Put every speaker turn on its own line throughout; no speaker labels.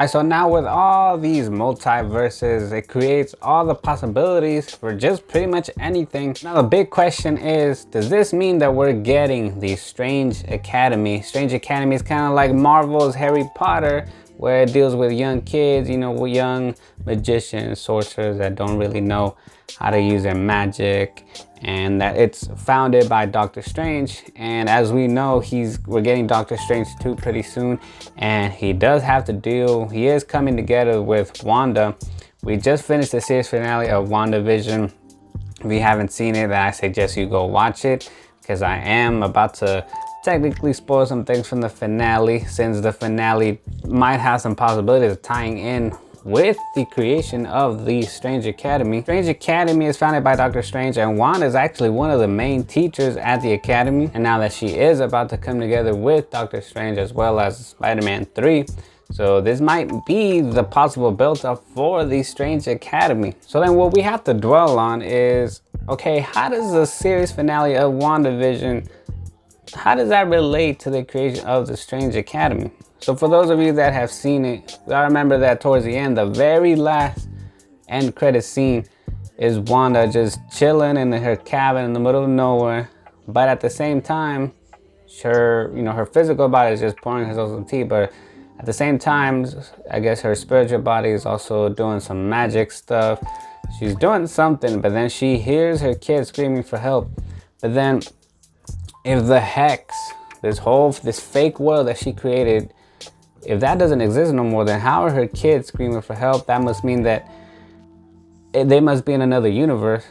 So now with all these multiverses, it creates all the possibilities for just pretty much anything. Now the big question is, does this mean that we're getting the Strange Academy? Strange Academy is kind of like Marvel's Harry Potter, where it deals with young kids, you know, young magicians, sorcerers that don't really know how to use their magic, and that it's founded by Doctor Strange. And as we know, we're getting Doctor Strange 2 pretty soon, and he is coming together with Wanda. We just finished the series finale of WandaVision. If you haven't seen it, then I suggest you go watch it, because I am about to technically spoil some things from the finale, since the finale might have some possibilities of tying in with the creation of the Strange Academy. Strange Academy is founded by Doctor Strange, and Wanda is actually one of the main teachers at the Academy. And now that she is about to come together with Doctor Strange as well as Spider-Man 3, so this might be the possible build-up for the Strange Academy. So then what we have to dwell on is, okay, how does the series finale of WandaVision, how does that relate to the creation of the Strange Academy? So for those of you that have seen it, I remember that towards the end, the very last end credit scene is Wanda just chilling in her cabin in the middle of nowhere. But at the same time, her physical body is just pouring herself some tea, but at the same time, I guess her spiritual body is also doing some magic stuff. She's doing something, but then she hears her kids screaming for help. But then if the hex, this fake world that she created, if that doesn't exist no more, then how are her kids screaming for help? That must mean that they must be in another universe.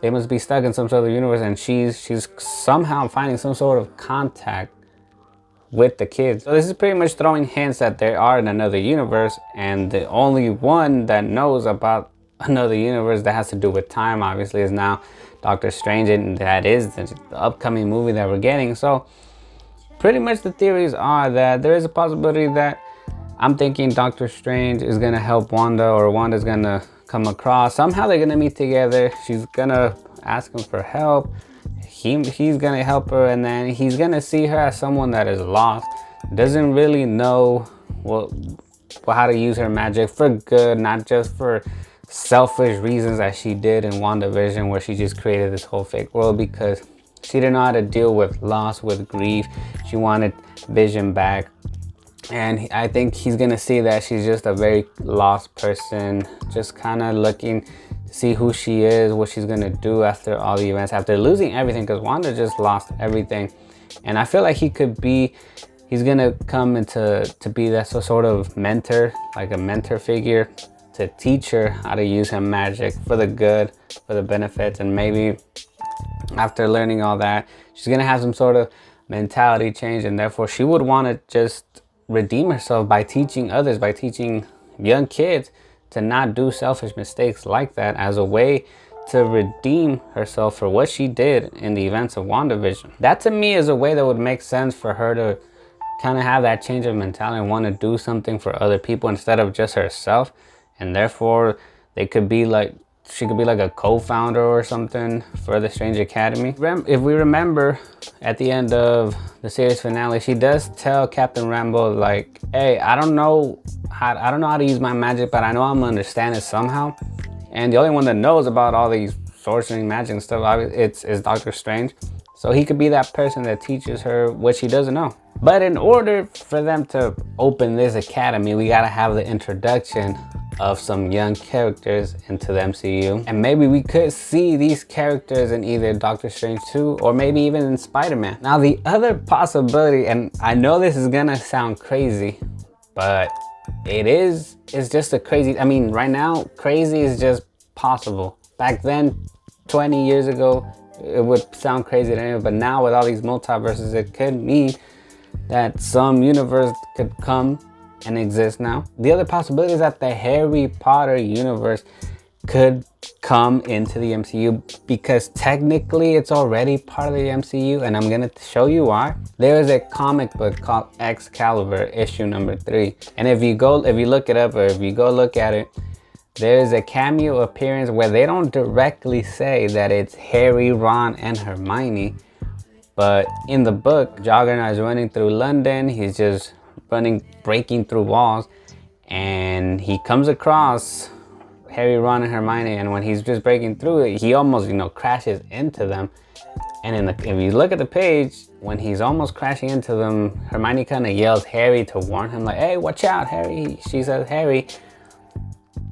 They must be stuck in some sort of universe, and she's somehow finding some sort of contact with the kids. So this is pretty much throwing hints that they are in another universe, and the only one that knows about another universe that has to do with time, obviously, is now Doctor Strange, and that is the upcoming movie that we're getting. So pretty much the theories are that there is a possibility that I'm thinking Doctor Strange is gonna help Wanda, or Wanda's gonna come across. Somehow they're gonna meet together. She's gonna ask him for help. He's gonna help her, and then he's gonna see her as someone that is lost, doesn't really know how to use her magic for good, not just for selfish reasons as she did in WandaVision, where she just created this whole fake world because she didn't know how to deal with loss, with grief. She wanted Vision back. And I think he's gonna see that she's just a very lost person, just kind of looking to see who she is, what she's gonna do after all the events, after losing everything, because Wanda just lost everything. And I feel like he's gonna come to be that sort of mentor, like a mentor figure, to teach her how to use her magic for the good, for the benefits. And maybe after learning all that, she's gonna have some sort of mentality change, and therefore she would want to just redeem herself by teaching others, by teaching young kids to not do selfish mistakes like that, as a way to redeem herself for what she did in the events of WandaVision. That to me is a way that would make sense for her to kind of have that change of mentality and want to do something for other people instead of just herself. And therefore she could be like a co-founder or something for the Strange Academy. If we remember at the end of the series finale, she does tell Captain Rambeau, like, hey, I don't know how to use my magic, but I know I'm gonna understand it somehow. And the only one that knows about all these sorcery, magic and stuff, is Doctor Strange. So he could be that person that teaches her what she doesn't know. But in order for them to open this academy, we gotta have the introduction of some young characters into the MCU. And maybe we could see these characters in either Doctor Strange 2 or maybe even in Spider-Man. Now the other possibility, and I know this is gonna sound crazy, but it's just a crazy, I mean, right now, crazy is just possible. Back then, 20 years ago, it would sound crazy to anyone, but now with all these multiverses, it could mean that some universe could come and exist now. The other possibility is that the Harry Potter universe could come into the MCU, because technically it's already part of the MCU, and I'm gonna show you why. There is a comic book called Excalibur issue number 3, and if you look it up, or if you go look at it, there's a cameo appearance where they don't directly say that it's Harry, Ron, and Hermione, but in the book, Juggernaut is running through London. He's just breaking through walls, and he comes across Harry, Ron, and Hermione, and when he's just breaking through it, he almost, crashes into them. And if you look at the page, when he's almost crashing into them, Hermione kind of yells Harry to warn him, like, hey, watch out, Harry. She says Harry.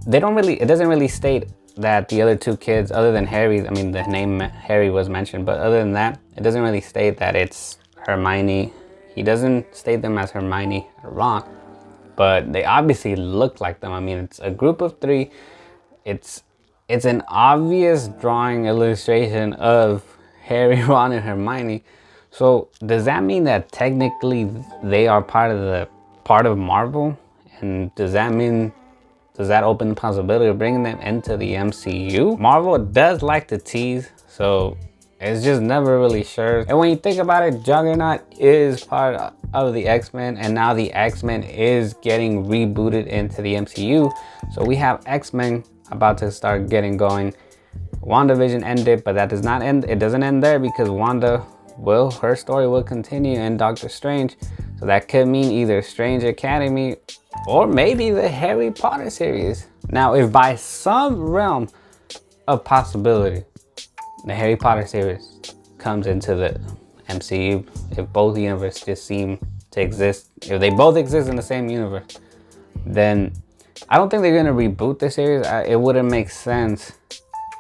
It doesn't really state that the other two kids, other than Harry, I mean, the name Harry was mentioned, but other than that, it doesn't really state that it's Hermione. He doesn't state them as Hermione or Ron, but they obviously look like them. I mean, it's a group of three. It's an obvious drawing illustration of Harry, Ron, and Hermione. So does that mean that technically they are part of Marvel? And does that open the possibility of bringing them into the MCU? Marvel does like to tease, so it's just never really sure. And when you think about it, Juggernaut is part of the X-Men, and now the X-Men is getting rebooted into the MCU. So we have X-Men about to start getting going. WandaVision ended, but that does not end. It doesn't end there, because her story will continue in Doctor Strange. So that could mean either Strange Academy or maybe the Harry Potter series. Now, if by some realm of possibility the Harry Potter series comes into the MCU, if both universes just seem to exist, if they both exist in the same universe, then I don't think they're gonna reboot the series. It wouldn't make sense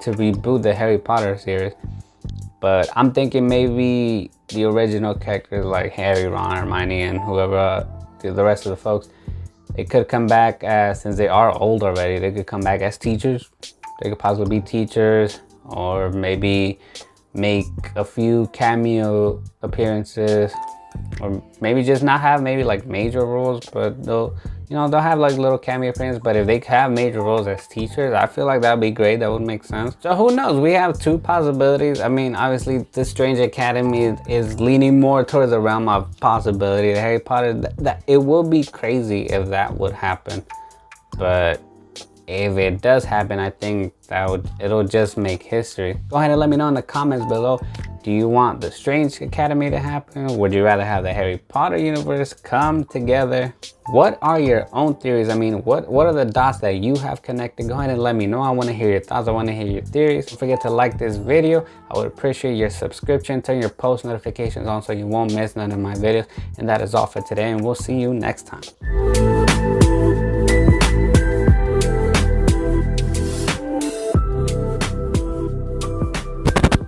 to reboot the Harry Potter series, but I'm thinking maybe the original characters like Harry, Ron, Hermione, and whoever, the rest of the folks, they could come back as, since they are old already, they could come back as teachers. They could possibly be teachers, or maybe make a few cameo appearances, or maybe just not have maybe like major roles, but they'll have like little cameo appearances. But if they have major roles as teachers, I feel like that'd be great. That would make sense. So who knows? We have two possibilities. I mean, obviously the Strange Academy is leaning more towards the realm of possibility. The Harry Potter, that it will be crazy if that would happen. But if it does happen, I think it'll just make history. Go ahead and let me know in the comments below. Do you want the Strange Academy to happen? Would you rather have the Harry Potter universe come together? What are your own theories? I mean, what are the dots that you have connected? Go ahead and let me know. I want to hear your thoughts. I want to hear your theories. Don't forget to like this video. I would appreciate your subscription. Turn your post notifications on so you won't miss none of my videos. And that is all for today, and we'll see you next time.